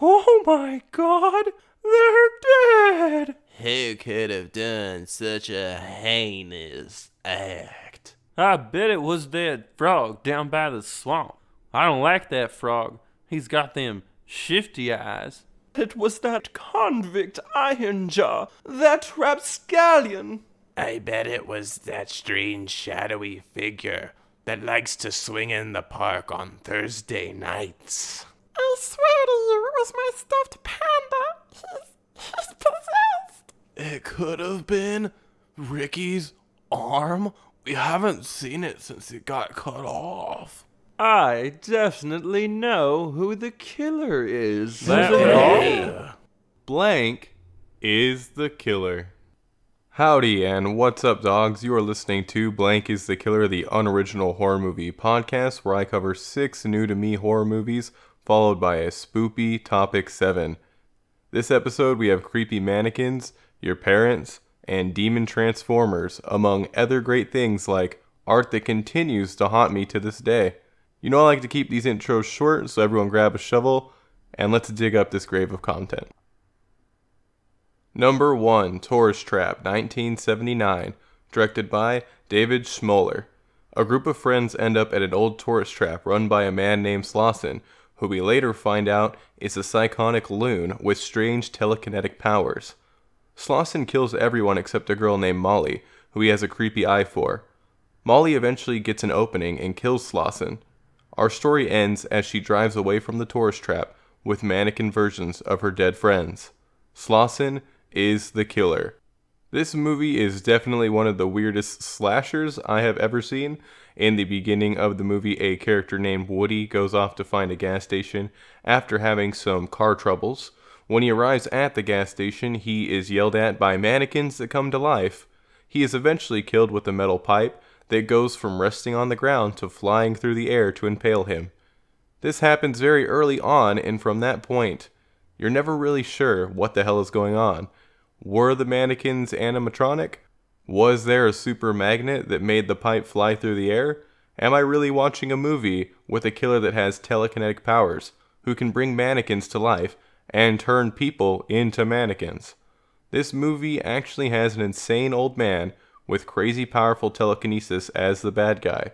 Oh my God, they're dead! Who could have done such a heinous act? I bet it was that frog down by the swamp. I don't like that frog. He's got them shifty eyes. It was that convict Ironjaw, that rapscallion. I bet it was that strange shadowy figure that likes to swing in the park on Thursday nights. I swear to you, it was my stuffed panda. He's possessed. It could have been Ricky's arm. We haven't seen it since it got cut off. I definitely know who the killer is. Blank is the killer. Howdy and what's up, dogs? You are listening to Blank is the Killer, the unoriginal horror movie podcast where I cover 6 new to me horror movies followed by a spoopy topic 7. This episode we have creepy mannequins, your parents, and demon transformers, among other great things like art that continues to haunt me to this day. You know I like to keep these intros short, so everyone grab a shovel and let's dig up this grave of content. Number 1, Tourist Trap, 1979, directed by David Schmoeller. A group of friends end up at an old tourist trap run by a man named Lauson, who we later find out is a psychotic loon with strange telekinetic powers. Lauson kills everyone except a girl named Molly, who he has a creepy eye for. Molly eventually gets an opening and kills Lauson. Our story ends as she drives away from the tourist trap with mannequin versions of her dead friends. Lauson is the killer. This movie is definitely one of the weirdest slashers I have ever seen. In the beginning of the movie, a character named Woody goes off to find a gas station after having some car troubles. When he arrives at the gas station, he is yelled at by mannequins that come to life. He is eventually killed with a metal pipe that goes from resting on the ground to flying through the air to impale him. This happens very early on, and from that point, you're never really sure what the hell is going on. Were the mannequins animatronic? Was there a super magnet that made the pipe fly through the air? Am I really watching a movie with a killer that has telekinetic powers, who can bring mannequins to life and turn people into mannequins? This movie actually has an insane old man with crazy powerful telekinesis as the bad guy.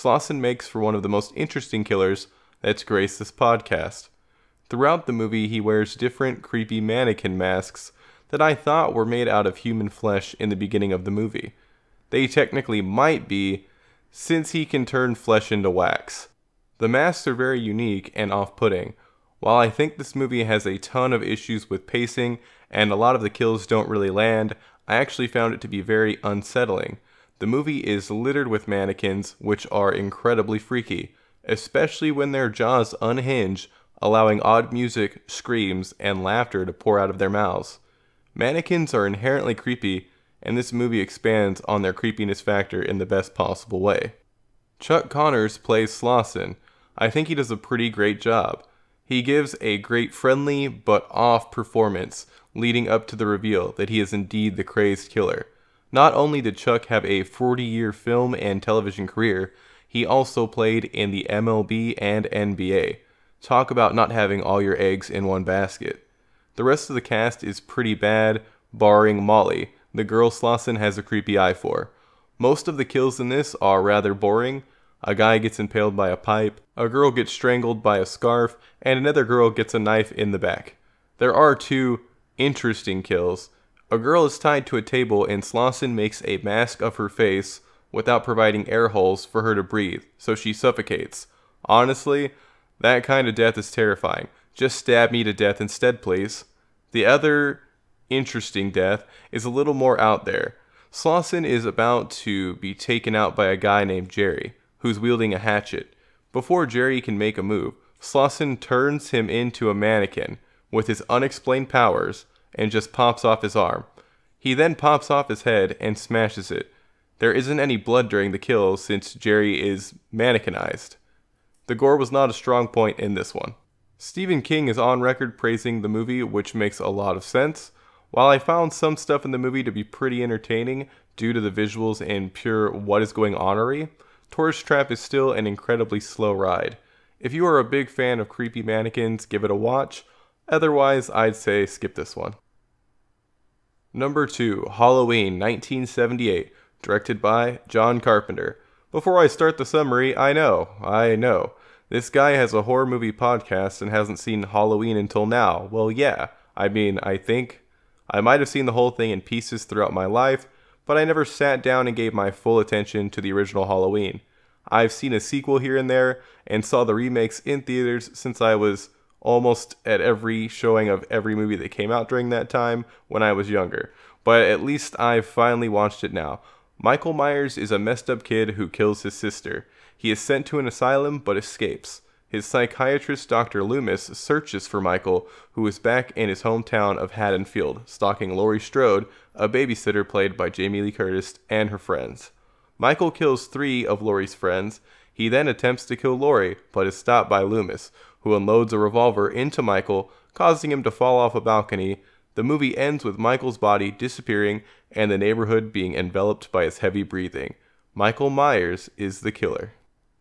Lauson makes for one of the most interesting killers that's graced this podcast. Throughout the movie, he wears different creepy mannequin masks that I thought were made out of human flesh in the beginning of the movie. They technically might be, since he can turn flesh into wax. The masks are very unique and off-putting. While I think this movie has a ton of issues with pacing and a lot of the kills don't really land, I actually found it to be very unsettling. The movie is littered with mannequins, which are incredibly freaky, especially when their jaws unhinge, allowing odd music, screams, and laughter to pour out of their mouths. Mannequins are inherently creepy, and this movie expands on their creepiness factor in the best possible way. Chuck Connors plays Lauson. I think he does a pretty great job. He gives a great friendly but off performance leading up to the reveal that he is indeed the crazed killer. Not only did Chuck have a 40-year film and television career, he also played in the MLB and NBA. Talk about not having all your eggs in one basket. The rest of the cast is pretty bad, barring Molly, the girl Lauson has a creepy eye for. Most of the kills in this are rather boring. A guy gets impaled by a pipe, a girl gets strangled by a scarf, and another girl gets a knife in the back. There are 2 interesting kills. A girl is tied to a table and Lauson makes a mask of her face without providing air holes for her to breathe, so she suffocates. Honestly, that kind of death is terrifying. Just stab me to death instead, please. The other interesting death is a little more out there. Lauson is about to be taken out by a guy named Jerry, who's wielding a hatchet. Before Jerry can make a move, Lauson turns him into a mannequin with his unexplained powers and just pops off his arm. He then pops off his head and smashes it. There isn't any blood during the kill since Jerry is mannequinized. The gore was not a strong point in this one. Stephen King is on record praising the movie, which makes a lot of sense. While I found some stuff in the movie to be pretty entertaining due to the visuals and pure what is going on-ery, Tourist Trap is still an incredibly slow ride. If you are a big fan of creepy mannequins, give it a watch. Otherwise, I'd say skip this one. Number 2, Halloween 1978, directed by John Carpenter. Before I start the summary, I know. This guy has a horror movie podcast and hasn't seen Halloween until now. Well, yeah. I think I might have seen the whole thing in pieces throughout my life, but I never sat down and gave my full attention to the original Halloween. I've seen a sequel here and there, and saw the remakes in theaters since I was almost at every showing of every movie that came out during that time when I was younger. But at least I've finally watched it now. Michael Myers is a messed up kid who kills his sister. He is sent to an asylum but escapes. His psychiatrist, Dr. Loomis, searches for Michael, who is back in his hometown of Haddonfield, stalking Laurie Strode, a babysitter played by Jamie Lee Curtis, and her friends. Michael kills 3 of Laurie's friends. He then attempts to kill Laurie, but is stopped by Loomis, who unloads a revolver into Michael, causing him to fall off a balcony. The movie ends with Michael's body disappearing and the neighborhood being enveloped by his heavy breathing. Michael Myers is the killer.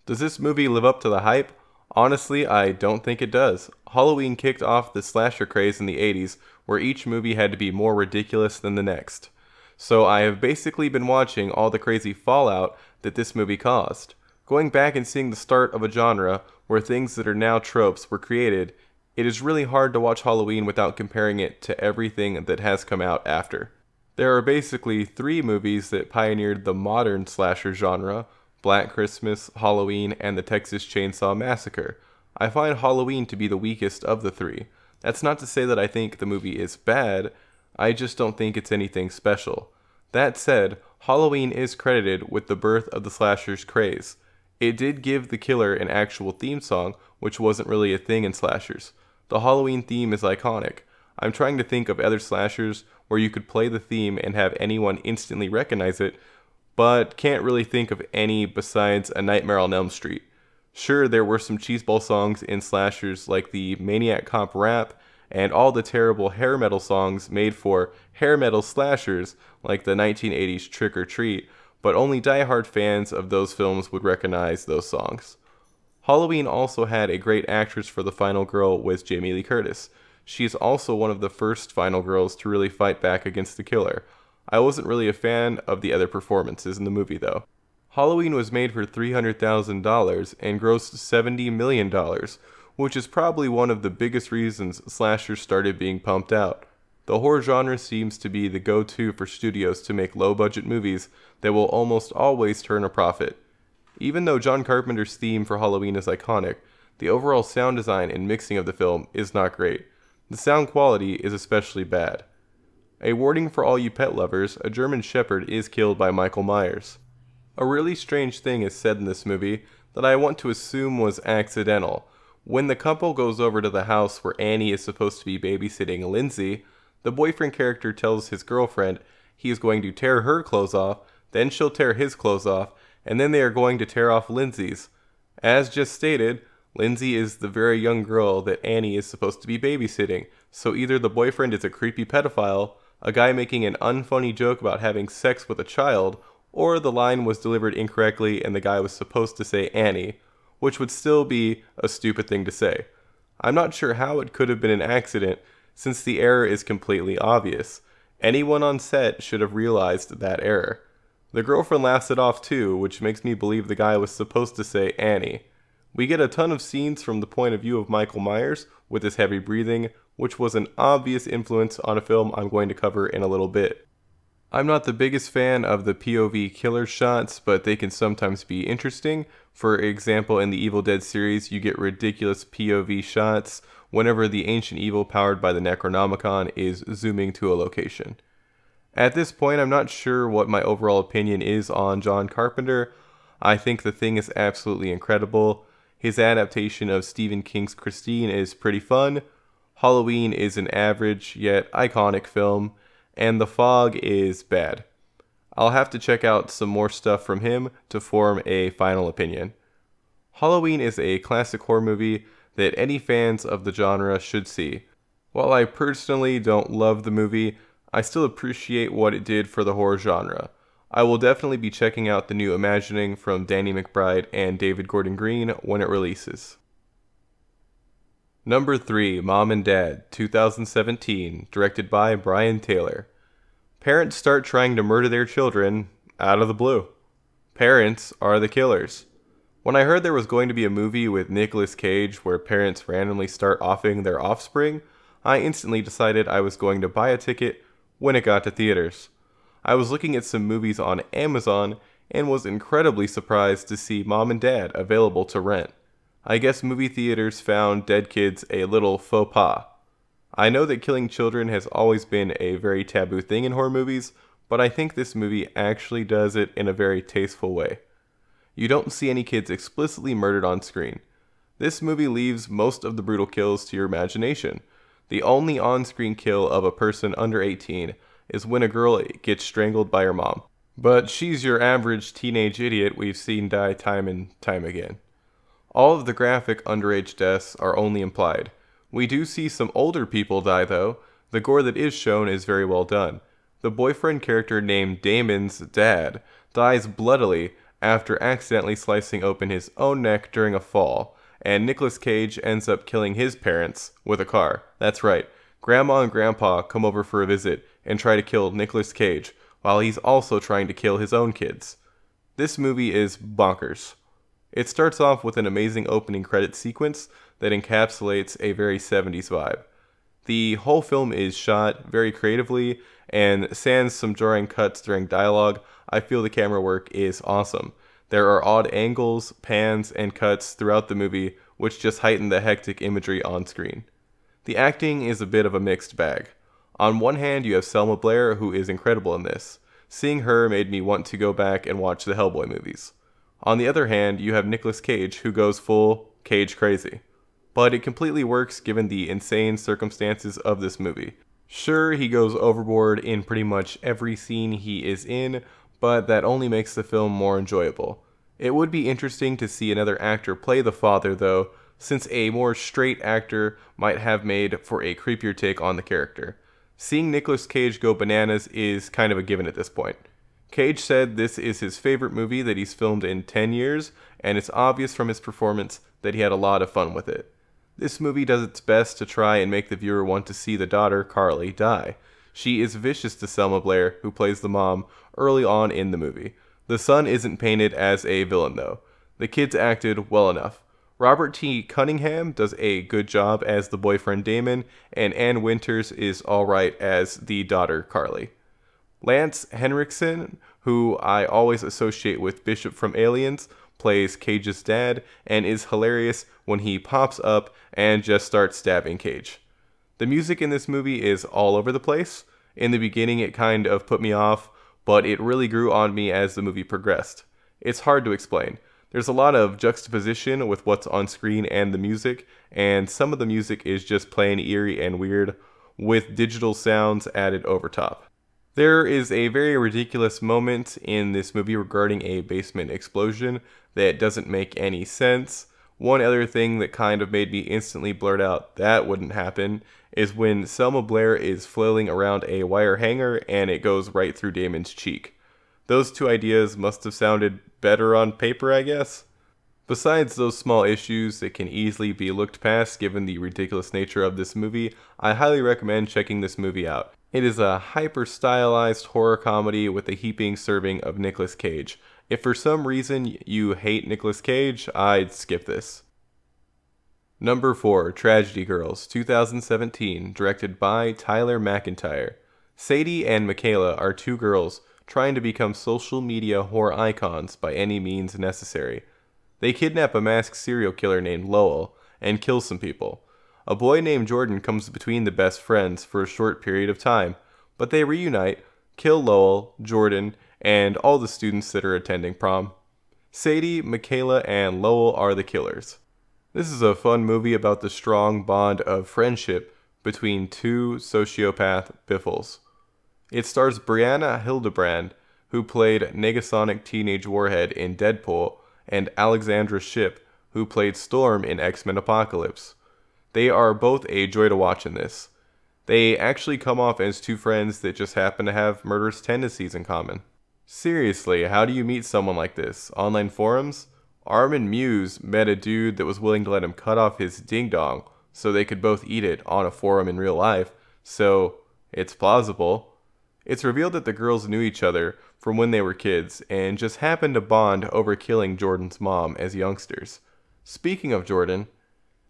Does this movie live up to the hype? Honestly, I don't think it does. Halloween kicked off the slasher craze in the 80s, where each movie had to be more ridiculous than the next. So I have basically been watching all the crazy fallout that this movie caused. Going back and seeing the start of a genre where things that are now tropes were created, it is really hard to watch Halloween without comparing it to everything that has come out after. There are basically 3 movies that pioneered the modern slasher genre: Black Christmas, Halloween, and the Texas Chainsaw Massacre. I find Halloween to be the weakest of the 3. That's not to say that I think the movie is bad, I just don't think it's anything special. That said, Halloween is credited with the birth of the slasher's craze. It did give the killer an actual theme song, which wasn't really a thing in slashers. The Halloween theme is iconic. I'm trying to think of other slashers where you could play the theme and have anyone instantly recognize it, but can't really think of any besides A Nightmare on Elm Street. Sure, there were some cheeseball songs in slashers like the Maniac Cop rap and all the terrible hair metal songs made for hair metal slashers like the 1980s Trick or Treat, but only diehard fans of those films would recognize those songs. Halloween also had a great actress for the final girl with Jamie Lee Curtis. She is also one of the first final girls to really fight back against the killer. I wasn't really a fan of the other performances in the movie though. Halloween was made for $300,000 and grossed $70 million, which is probably one of the biggest reasons slashers started being pumped out. The horror genre seems to be the go-to for studios to make low-budget movies that will almost always turn a profit. Even though John Carpenter's theme for Halloween is iconic, the overall sound design and mixing of the film is not great. The sound quality is especially bad. A warning for all you pet lovers, a German Shepherd is killed by Michael Myers. A really strange thing is said in this movie that I want to assume was accidental. When the couple goes over to the house where Annie is supposed to be babysitting Lindsay, the boyfriend character tells his girlfriend he is going to tear her clothes off, then she'll tear his clothes off, and then they are going to tear off Lindsay's. As just stated, Lindsay is the very young girl that Annie is supposed to be babysitting, so either the boyfriend is a creepy pedophile, a guy making an unfunny joke about having sex with a child, or the line was delivered incorrectly and the guy was supposed to say Annie, which would still be a stupid thing to say. I'm not sure how it could have been an accident, since the error is completely obvious. Anyone on set should have realized that error. The girlfriend laughs it off too, which makes me believe the guy was supposed to say Annie. We get a ton of scenes from the point of view of Michael Myers, with his heavy breathing, which was an obvious influence on a film I'm going to cover in a little bit. I'm not the biggest fan of the POV killer shots, but they can sometimes be interesting. For example, in the Evil Dead series, you get ridiculous POV shots whenever the ancient evil powered by the Necronomicon is zooming to a location. At this point, I'm not sure what my overall opinion is on John Carpenter. I think The Thing is absolutely incredible. His adaptation of Stephen King's Christine is pretty fun. Halloween is an average yet iconic film, and The Fog is bad. I'll have to check out some more stuff from him to form a final opinion. Halloween is a classic horror movie that any fans of the genre should see. While I personally don't love the movie, I still appreciate what it did for the horror genre. I will definitely be checking out the new Imagining from Danny McBride and David Gordon Green when it releases. Number 3, Mom and Dad, 2017, directed by Brian Taylor. Parents start trying to murder their children out of the blue. Parents are the killers. When I heard there was going to be a movie with Nicolas Cage where parents randomly start offing their offspring, I instantly decided I was going to buy a ticket when it got to theaters. I was looking at some movies on Amazon and was incredibly surprised to see Mom and Dad available to rent. I guess movie theaters found dead kids a little faux pas. I know that killing children has always been a very taboo thing in horror movies, but I think this movie actually does it in a very tasteful way. You don't see any kids explicitly murdered on screen. This movie leaves most of the brutal kills to your imagination. The only on-screen kill of a person under 18 is when a girl gets strangled by her mom. But she's your average teenage idiot we've seen die time and time again. All of the graphic underage deaths are only implied. We do see some older people die though. The gore that is shown is very well done. The boyfriend character named Damon's dad dies bloodily after accidentally slicing open his own neck during a fall, and Nicolas Cage ends up killing his parents with a car. That's right, Grandma and Grandpa come over for a visit and try to kill Nicolas Cage, while he's also trying to kill his own kids. This movie is bonkers. It starts off with an amazing opening credit sequence that encapsulates a very 70s vibe. The whole film is shot very creatively, and sans some jarring cuts during dialogue, I feel the camera work is awesome. There are odd angles, pans, and cuts throughout the movie which just heighten the hectic imagery on screen. The acting is a bit of a mixed bag. On one hand, you have Selma Blair, who is incredible in this. Seeing her made me want to go back and watch the Hellboy movies. On the other hand, you have Nicolas Cage, who goes full Cage crazy. But it completely works given the insane circumstances of this movie. Sure, he goes overboard in pretty much every scene he is in, but that only makes the film more enjoyable. It would be interesting to see another actor play the father though, since a more straight actor might have made for a creepier take on the character. Seeing Nicolas Cage go bananas is kind of a given at this point. Cage said this is his favorite movie that he's filmed in 10 years, and it's obvious from his performance that he had a lot of fun with it. This movie does its best to try and make the viewer want to see the daughter, Carly, die. She is vicious to Selma Blair, who plays the mom, early on in the movie. The son isn't painted as a villain though. The kids acted well enough. Robert T. Cunningham does a good job as the boyfriend Damon, and Ann Winters is alright as the daughter, Carly. Lance Henriksen, who I always associate with Bishop from Aliens, plays Cage's dad and is hilarious when he pops up and just starts stabbing Cage. The music in this movie is all over the place. In the beginning it kind of put me off, but it really grew on me as the movie progressed. It's hard to explain. There's a lot of juxtaposition with what's on screen and the music, and some of the music is just plain eerie and weird, with digital sounds added over top. There is a very ridiculous moment in this movie regarding a basement explosion that doesn't make any sense. One other thing that kind of made me instantly blurt out that wouldn't happen is when Selma Blair is flailing around a wire hanger and it goes right through Damon's cheek. Those two ideas must have sounded better on paper, I guess. Besides those small issues that can easily be looked past given the ridiculous nature of this movie, I highly recommend checking this movie out. It is a hyper-stylized horror comedy with a heaping serving of Nicolas Cage. If for some reason you hate Nicolas Cage, I'd skip this. Number 4, Tragedy Girls, 2017, directed by Tyler MacIntyre. Sadie and Michaela are two girls trying to become social media horror icons by any means necessary. They kidnap a masked serial killer named Lowell and kill some people. A boy named Jordan comes between the best friends for a short period of time, but they reunite, kill Lowell, Jordan, and all the students that are attending prom. Sadie, Michaela, and Lowell are the killers. This is a fun movie about the strong bond of friendship between two sociopath biffles. It stars Brianna Hildebrand, who played Negasonic Teenage Warhead in Deadpool, and Alexandra Shipp, who played Storm in X-Men Apocalypse. They are both a joy to watch in this. They actually come off as two friends that just happen to have murderous tendencies in common. Seriously, how do you meet someone like this? Online forums? Armin Muse met a dude that was willing to let him cut off his ding-dong so they could both eat it on a forum in real life, so it's plausible. It's revealed that the girls knew each other from when they were kids and just happened to bond over killing Jordan's mom as youngsters. Speaking of Jordan,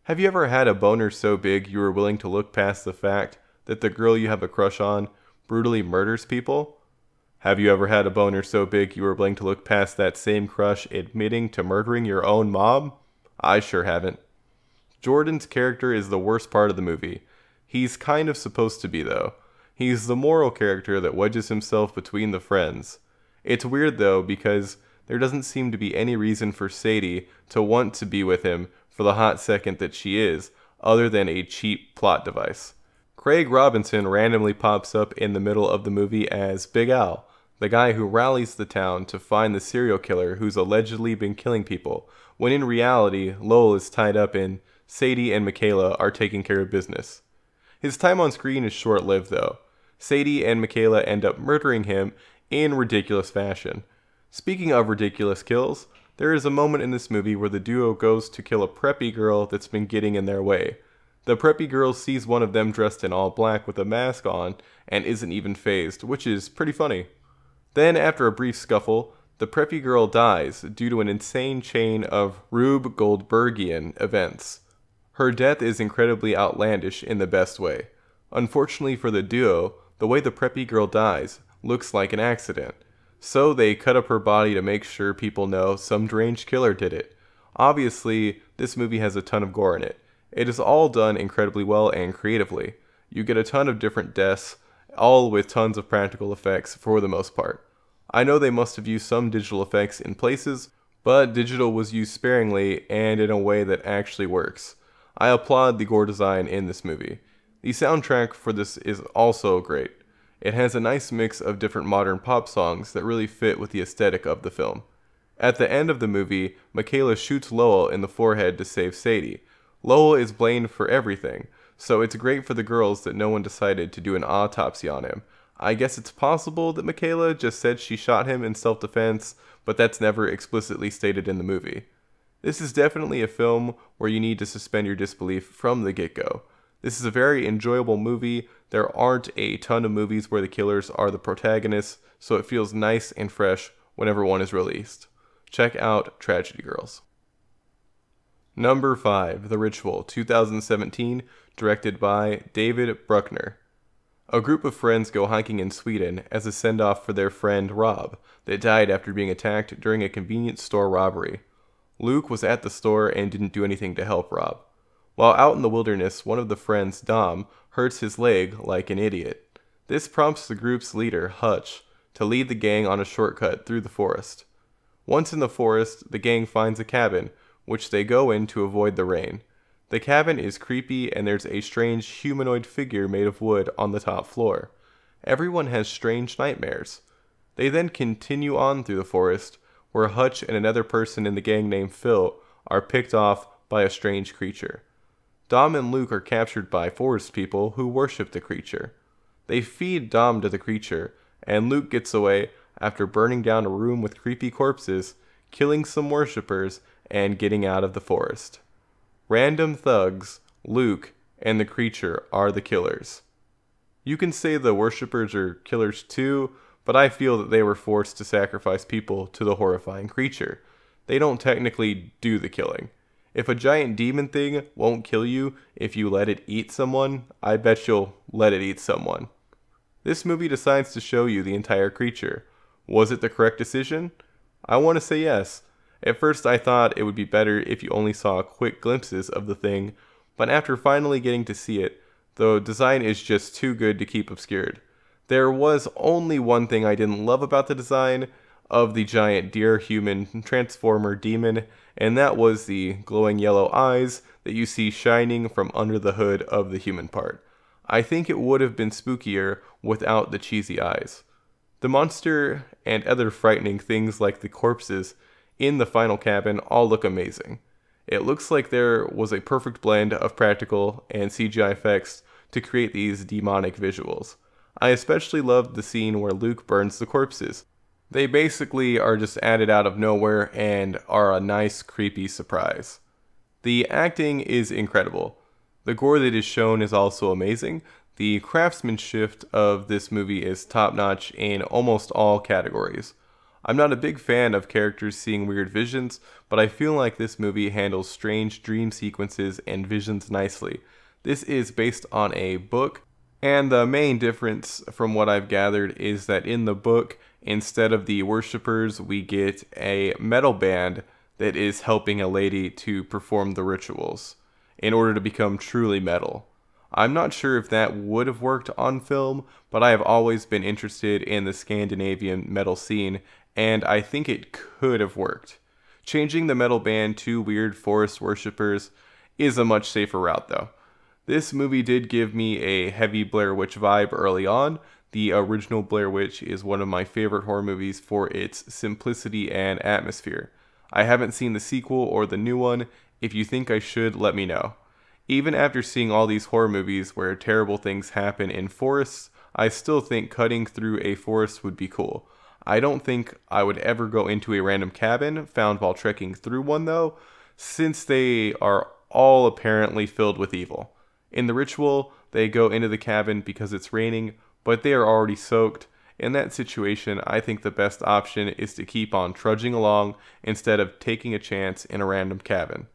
have you ever had a boner so big you were willing to look past the fact that the girl you have a crush on brutally murders people? Have you ever had a boner so big you were willing to look past that same crush admitting to murdering your own mom? I sure haven't. Jordan's character is the worst part of the movie. He's kind of supposed to be, though. He's the moral character that wedges himself between the friends. It's weird, though, because there doesn't seem to be any reason for Sadie to want to be with him for the hot second that she is, other than a cheap plot device. Craig Robinson randomly pops up in the middle of the movie as Big Al, the guy who rallies the town to find the serial killer who's allegedly been killing people, when in reality, Lowell is tied up in Sadie and Michaela are taking care of business. His time on screen is short-lived, though. Sadie and Michaela end up murdering him in ridiculous fashion. Speaking of ridiculous kills, there is a moment in this movie where the duo goes to kill a preppy girl that's been getting in their way. The preppy girl sees one of them dressed in all black with a mask on and isn't even fazed, which is pretty funny. Then, after a brief scuffle, the preppy girl dies due to an insane chain of Rube Goldbergian events. Her death is incredibly outlandish in the best way. Unfortunately for the duo, the way the preppy girl dies looks like an accident. So they cut up her body to make sure people know some deranged killer did it. Obviously, this movie has a ton of gore in it. It is all done incredibly well and creatively. You get a ton of different deaths, all with tons of practical effects for the most part. I know they must have used some digital effects in places, but digital was used sparingly and in a way that actually works. I applaud the gore design in this movie. The soundtrack for this is also great. It has a nice mix of different modern pop songs that really fit with the aesthetic of the film. At the end of the movie, Michaela shoots Lowell in the forehead to save Sadie. Lowell is blamed for everything, so it's great for the girls that no one decided to do an autopsy on him. I guess it's possible that Michaela just said she shot him in self-defense, but that's never explicitly stated in the movie. This is definitely a film where you need to suspend your disbelief from the get-go. This is a very enjoyable movie. There aren't a ton of movies where the killers are the protagonists, so it feels nice and fresh whenever one is released. Check out Tragedy Girls. Number 5, The Ritual, 2017, directed by David Bruckner. A group of friends go hiking in Sweden as a send-off for their friend Rob that died after being attacked during a convenience store robbery. Luke was at the store and didn't do anything to help Rob. While out in the wilderness, one of the friends, Dom, hurts his leg like an idiot. This prompts the group's leader, Hutch, to lead the gang on a shortcut through the forest. Once in the forest, the gang finds a cabin, which they go in to avoid the rain. The cabin is creepy and there's a strange humanoid figure made of wood on the top floor. Everyone has strange nightmares. They then continue on through the forest, where Hutch and another person in the gang named Phil are picked off by a strange creature. Dom and Luke are captured by forest people who worship the creature. They feed Dom to the creature, and Luke gets away after burning down a room with creepy corpses, killing some worshippers, and getting out of the forest. Random thugs, Luke, and the creature are the killers. You can say the worshippers are killers too, but I feel that they were forced to sacrifice people to the horrifying creature. They don't technically do the killing. If a giant demon thing won't kill you if you let it eat someone, I bet you'll let it eat someone. This movie decides to show you the entire creature. Was it the correct decision? I want to say yes. At first I thought it would be better if you only saw quick glimpses of the thing, but after finally getting to see it, the design is just too good to keep obscured. There was only one thing I didn't love about the design of the giant deer-human transformer demon, and that was the glowing yellow eyes that you see shining from under the hood of the human part. I think it would have been spookier without the cheesy eyes. The monster and other frightening things like the corpses in the final cabin all look amazing. It looks like there was a perfect blend of practical and CGI effects to create these demonic visuals. I especially loved the scene where Luke burns the corpses. They basically are just added out of nowhere and are a nice, creepy surprise. The acting is incredible. The gore that is shown is also amazing. The craftsmanship of this movie is top-notch in almost all categories. I'm not a big fan of characters seeing weird visions, but I feel like this movie handles strange dream sequences and visions nicely. This is based on a book, and the main difference from what I've gathered is that in the book, instead of the worshippers, we get a metal band that is helping a lady to perform the rituals in order to become truly metal. I'm not sure if that would have worked on film, but I have always been interested in the Scandinavian metal scene, and I think it could have worked. Changing the metal band to weird forest worshippers is a much safer route though. This movie did give me a heavy Blair Witch vibe early on. The original Blair Witch is one of my favorite horror movies for its simplicity and atmosphere. I haven't seen the sequel or the new one. If you think I should, let me know. Even after seeing all these horror movies where terrible things happen in forests, I still think cutting through a forest would be cool. I don't think I would ever go into a random cabin found while trekking through one though, since they are all apparently filled with evil. In the ritual, they go into the cabin because it's raining, but they are already soaked. In that situation, I think the best option is to keep on trudging along instead of taking a chance in a random cabin.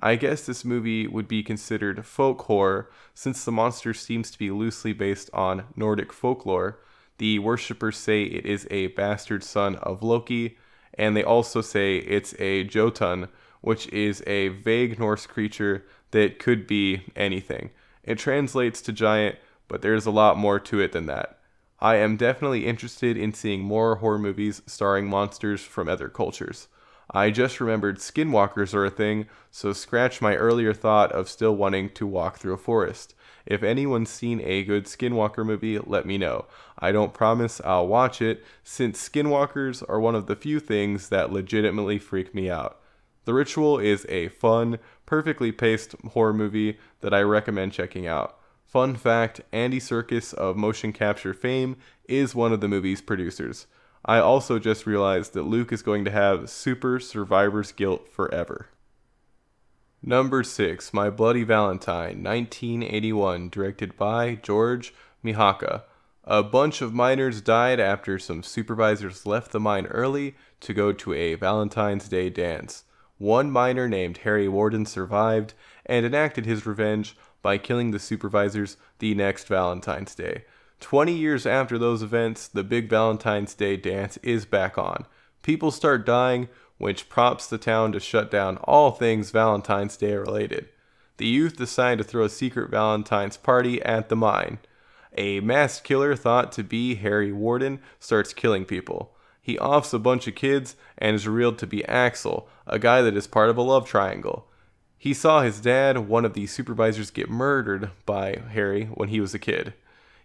I guess this movie would be considered folk horror since the monster seems to be loosely based on Nordic folklore. The worshippers say it is a bastard son of Loki, and they also say it's a Jotun, which is a vague Norse creature that could be anything. It translates to giant, but there's a lot more to it than that. I am definitely interested in seeing more horror movies starring monsters from other cultures. I just remembered skinwalkers are a thing, so scratch my earlier thought of still wanting to walk through a forest. If anyone's seen a good skinwalker movie, let me know. I don't promise I'll watch it, since skinwalkers are one of the few things that legitimately freak me out. The Ritual is a fun, perfectly paced horror movie that I recommend checking out. Fun fact, Andy Serkis of motion capture fame is one of the movie's producers. I also just realized that Luke is going to have super survivor's guilt forever. Number 6, My Bloody Valentine, 1981, directed by George Mihalka. A bunch of miners died after some supervisors left the mine early to go to a Valentine's Day dance. One miner named Harry Warden survived and enacted his revenge by killing the supervisors the next Valentine's Day. 20 years after those events, the big Valentine's Day dance is back on. People start dying, which prompts the town to shut down all things Valentine's Day related. The youth decide to throw a secret Valentine's party at the mine. A masked killer thought to be Harry Warden starts killing people. He offs a bunch of kids and is revealed to be Axel, a guy that is part of a love triangle. He saw his dad, one of the supervisors, get murdered by Harry when he was a kid.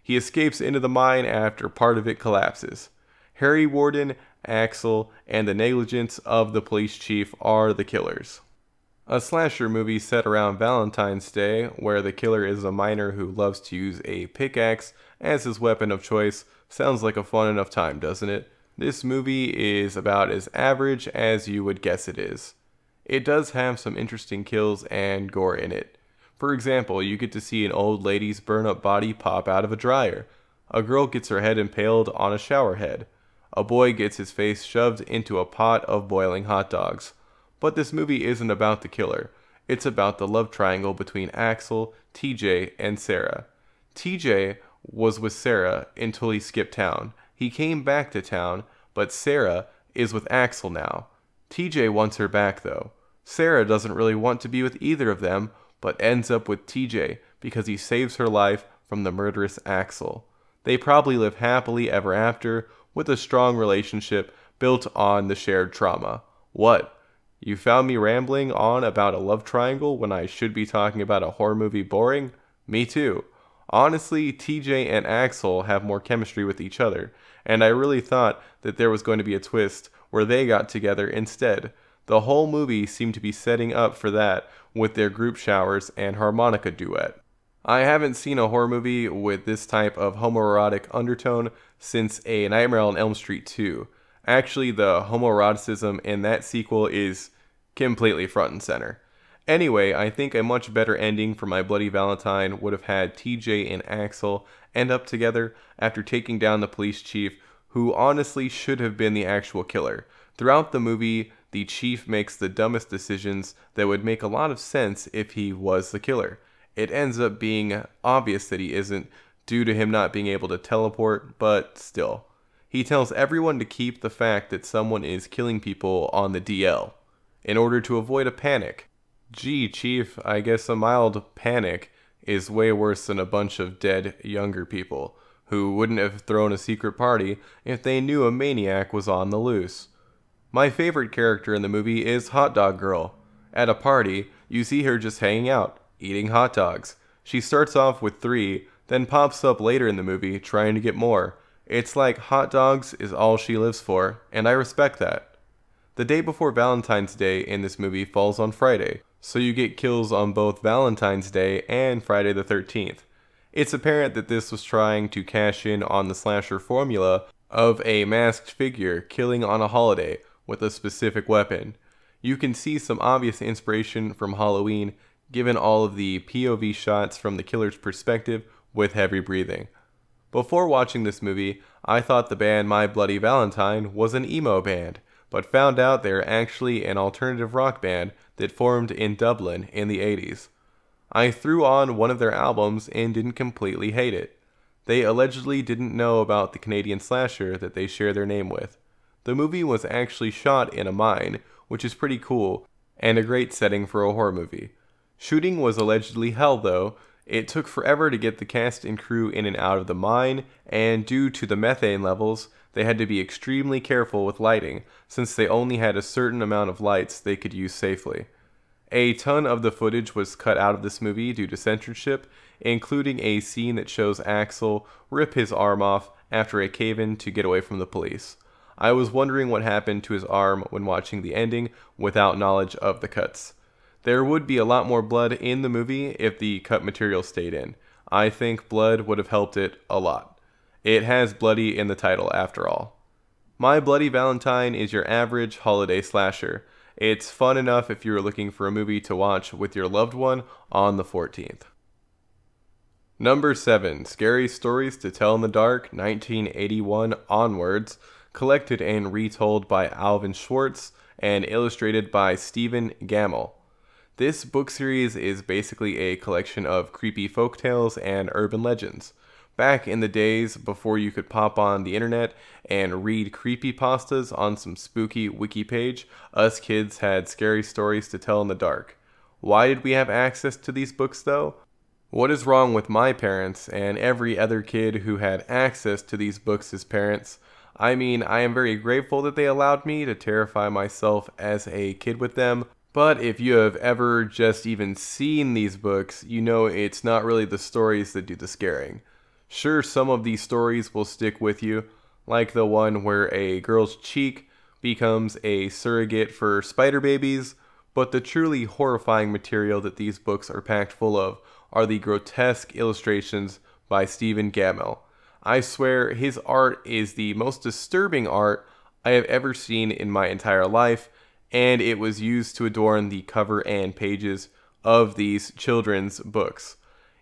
He escapes into the mine after part of it collapses. Harry Warden, Axel, and the negligence of the police chief are the killers. A slasher movie set around Valentine's Day, where the killer is a miner who loves to use a pickaxe as his weapon of choice, sounds like a fun enough time, doesn't it? This movie is about as average as you would guess it is. It does have some interesting kills and gore in it. For example, you get to see an old lady's burn-up body pop out of a dryer. A girl gets her head impaled on a shower head. A boy gets his face shoved into a pot of boiling hot dogs. But this movie isn't about the killer. It's about the love triangle between Axel, TJ, and Sarah. TJ was with Sarah until he skipped town. He came back to town, but Sarah is with Axel now. TJ wants her back though. Sarah doesn't really want to be with either of them, but ends up with TJ because he saves her life from the murderous Axel. They probably live happily ever after with a strong relationship built on the shared trauma. What? You found me rambling on about a love triangle when I should be talking about a horror movie boring? Me too. Honestly, TJ and Axel have more chemistry with each other, and I really thought that there was going to be a twist where they got together instead. The whole movie seemed to be setting up for that with their group showers and harmonica duet. I haven't seen a horror movie with this type of homoerotic undertone since A Nightmare on Elm Street 2. Actually, the homoeroticism in that sequel is completely front and center. Anyway, I think a much better ending for My Bloody Valentine would have had TJ and Axel end up together after taking down the police chief, who honestly should have been the actual killer. Throughout the movie, the chief makes the dumbest decisions that would make a lot of sense if he was the killer. It ends up being obvious that he isn't, due to him not being able to teleport, but still. He tells everyone to keep the fact that someone is killing people on the DL, in order to avoid a panic. Gee, Chief, I guess a mild panic is way worse than a bunch of dead younger people, who wouldn't have thrown a secret party if they knew a maniac was on the loose. My favorite character in the movie is Hot Dog Girl. At a party, you see her just hanging out, eating hot dogs. She starts off with 3, then pops up later in the movie trying to get more. It's like hot dogs is all she lives for, and I respect that. The day before Valentine's Day in this movie falls on Friday, so you get kills on both Valentine's Day and Friday the 13th. It's apparent that this was trying to cash in on the slasher formula of a masked figure killing on a holiday with a specific weapon. You can see some obvious inspiration from Halloween, given all of the POV shots from the killer's perspective with heavy breathing. Before watching this movie, I thought the band My Bloody Valentine was an emo band, but found out they're actually an alternative rock band that formed in Dublin in the 80s. I threw on one of their albums and didn't completely hate it. They allegedly didn't know about the Canadian slasher that they share their name with. The movie was actually shot in a mine, which is pretty cool, and a great setting for a horror movie. Shooting was allegedly hell though. It took forever to get the cast and crew in and out of the mine, and due to the methane levels, they had to be extremely careful with lighting, since they only had a certain amount of lights they could use safely. A ton of the footage was cut out of this movie due to censorship, including a scene that shows Axel rip his arm off after a cave-in to get away from the police. I was wondering what happened to his arm when watching the ending without knowledge of the cuts. There would be a lot more blood in the movie if the cut material stayed in. I think blood would have helped it a lot. It has bloody in the title after all. My Bloody Valentine is your average holiday slasher. It's fun enough if you're looking for a movie to watch with your loved one on the 14th. Number 7. Scary Stories to Tell in the Dark, 1981 onwards, collected and retold by Alvin Schwartz and illustrated by Stephen Gammell. This book series is basically a collection of creepy folktales and urban legends. Back in the days before you could pop on the internet and read creepypastas on some spooky wiki page, us kids had scary stories to tell in the dark. Why did we have access to these books though? What is wrong with my parents and every other kid who had access to these books as parents? I mean, I am very grateful that they allowed me to terrify myself as a kid with them, but if you have ever just even seen these books, you know it's not really the stories that do the scaring. Sure, some of these stories will stick with you, like the one where a girl's cheek becomes a surrogate for spider babies, but the truly horrifying material that these books are packed full of are the grotesque illustrations by Stephen Gammell. I swear his art is the most disturbing art I have ever seen in my entire life, and it was used to adorn the cover and pages of these children's books.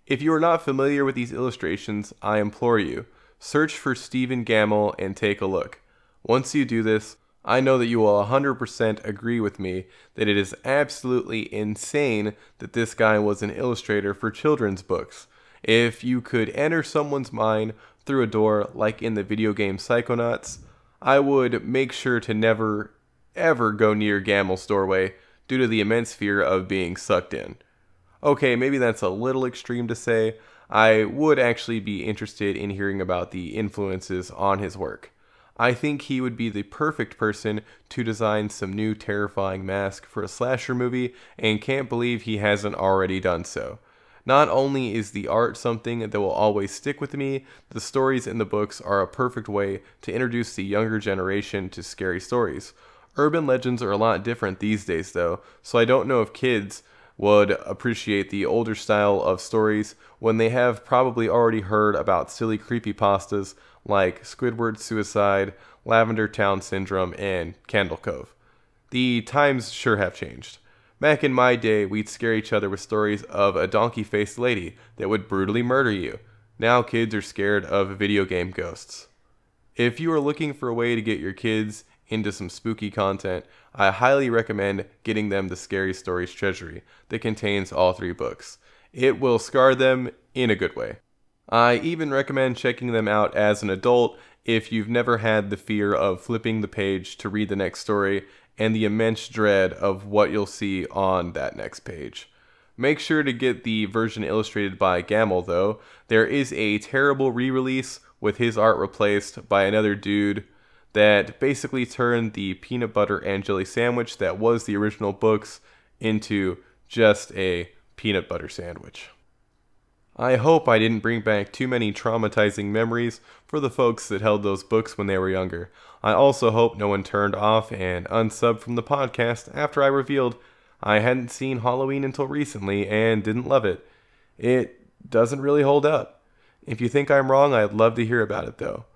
If you are not familiar with these illustrations, I implore you, search for Stephen Gammell and take a look. Once you do this, I know that you will 100% agree with me that it is absolutely insane that this guy was an illustrator for children's books. If you could enter someone's mind through a door like in the video game Psychonauts, I would make sure to never, ever go near Gammell's doorway due to the immense fear of being sucked in. Okay, maybe that's a little extreme to say. I would actually be interested in hearing about the influences on his work. I think he would be the perfect person to design some new terrifying mask for a slasher movie, and can't believe he hasn't already done so. Not only is the art something that will always stick with me, the stories in the books are a perfect way to introduce the younger generation to scary stories. Urban legends are a lot different these days though, so I don't know if kids would appreciate the older style of stories when they have probably already heard about silly creepypastas like Squidward Suicide, Lavender Town Syndrome, and Candle Cove. The times sure have changed. Back in my day, we'd scare each other with stories of a donkey-faced lady that would brutally murder you. Now kids are scared of video game ghosts. If you are looking for a way to get your kids into some spooky content, I highly recommend getting them the Scary Stories Treasury that contains all 3 books. It will scar them in a good way. I even recommend checking them out as an adult if you've never had the fear of flipping the page to read the next story and the immense dread of what you'll see on that next page. Make sure to get the version illustrated by Gammell though. There is a terrible re-release with his art replaced by another dude that basically turned the peanut butter and jelly sandwich that was the original books into just a peanut butter sandwich. I hope I didn't bring back too many traumatizing memories for the folks that held those books when they were younger. I also hope no one turned off and unsubbed from the podcast after I revealed I hadn't seen Halloween until recently and didn't love it. It doesn't really hold up. If you think I'm wrong, I'd love to hear about it though.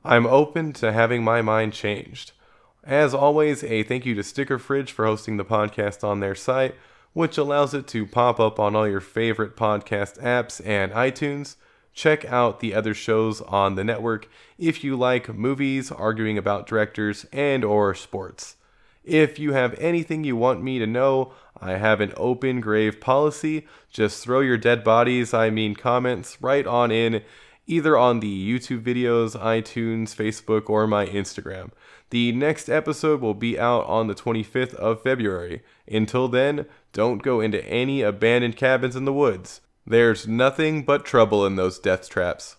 I'm open to having my mind changed. As always, a thank you to Sticker Fridge for hosting the podcast on their site, which allows it to pop up on all your favorite podcast apps and iTunes. Check out the other shows on the network if you like movies, arguing about directors, and or sports. If you have anything you want me to know, I have an open grave policy. Just throw your dead bodies, comments, right on in, either on the YouTube videos, iTunes, Facebook, or my Instagram. The next episode will be out on the 25th of February. Until then, don't go into any abandoned cabins in the woods. There's nothing but trouble in those death traps.